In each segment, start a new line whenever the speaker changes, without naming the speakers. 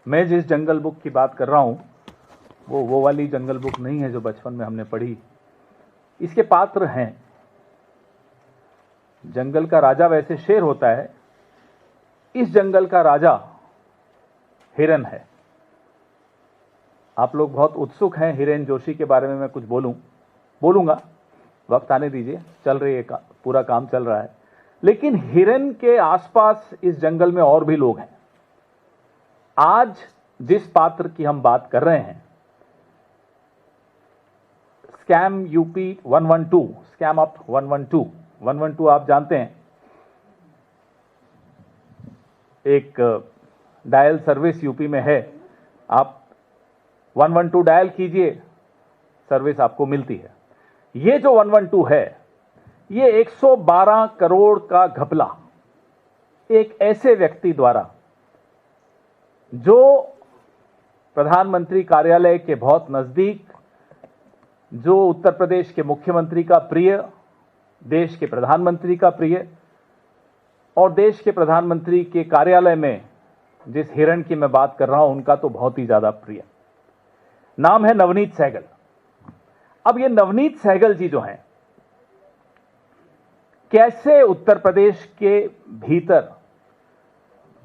मैं जिस जंगल बुक की बात कर रहा हूं वो वाली जंगल बुक नहीं है जो बचपन में हमने पढ़ी। इसके पात्र हैं, जंगल का राजा वैसे शेर होता है, इस जंगल का राजा हिरन है। आप लोग बहुत उत्सुक हैं हिरेन जोशी के बारे में मैं कुछ बोलूंगा, वक्त आने दीजिए, चल रही है पूरा काम चल रहा है। लेकिन हिरन के आसपास इस जंगल में और भी लोग हैं। आज जिस पात्र की हम बात कर रहे हैं, स्कैम यूपी 112, स्कैम अप 112 आप जानते हैं, एक डायल सर्विस यूपी में है। आप 112 डायल कीजिए, सर्विस आपको मिलती है। ये जो 112 है, ये 112 करोड़ का घपला एक ऐसे व्यक्ति द्वारा जो प्रधानमंत्री कार्यालय के बहुत नजदीक, जो उत्तर प्रदेश के मुख्यमंत्री का प्रिय, देश के प्रधानमंत्री का प्रिय, और देश के प्रधानमंत्री के कार्यालय में जिस हिरण की मैं बात कर रहा हूं उनका तो बहुत ही ज्यादा प्रिय, नाम है नवनीत सहगल। अब ये नवनीत सहगल जी जो हैं, कैसे उत्तर प्रदेश के भीतर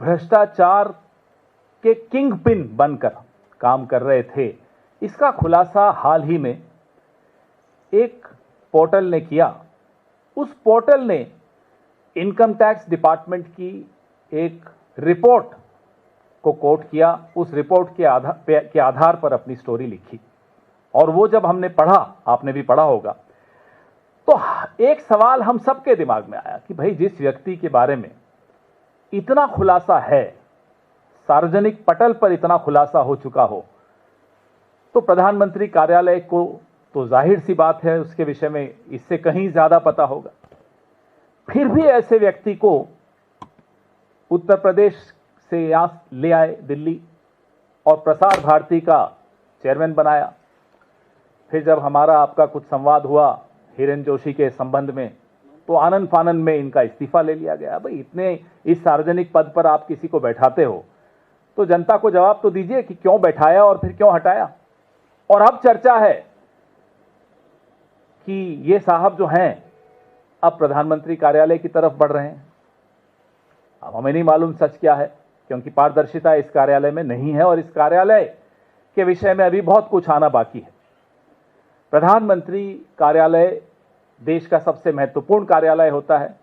भ्रष्टाचार के किंग पिन बनकर काम कर रहे थे, इसका खुलासा हाल ही में एक पोर्टल ने किया। उस पोर्टल ने इनकम टैक्स डिपार्टमेंट की एक रिपोर्ट को कोट किया, उस रिपोर्ट के आधार पर अपनी स्टोरी लिखी। और वो जब हमने पढ़ा, आपने भी पढ़ा होगा, तो एक सवाल हम सबके दिमाग में आया कि भाई जिस व्यक्ति के बारे में इतना खुलासा है, सार्वजनिक पटल पर इतना खुलासा हो चुका हो, तो प्रधानमंत्री कार्यालय को तो जाहिर सी बात है उसके विषय में इससे कहीं ज्यादा पता होगा। फिर भी ऐसे व्यक्ति को उत्तर प्रदेश से यहां ले आए दिल्ली और प्रसार भारती का चेयरमैन बनाया। फिर जब हमारा आपका कुछ संवाद हुआ हिरेन जोशी के संबंध में, तो आनंद फानन में इनका इस्तीफा ले लिया गया। भाई इतने इस सार्वजनिक पद पर आप किसी को बैठाते हो तो जनता को जवाब तो दीजिए कि क्यों बैठाया और फिर क्यों हटाया। और अब चर्चा है कि ये साहब जो हैं अब प्रधानमंत्री कार्यालय की तरफ बढ़ रहे हैं। अब हमें नहीं मालूम सच क्या है, क्योंकि पारदर्शिता इस कार्यालय में नहीं है और इस कार्यालय के विषय में अभी बहुत कुछ आना बाकी है। प्रधानमंत्री कार्यालय देश का सबसे महत्वपूर्ण कार्यालय होता है।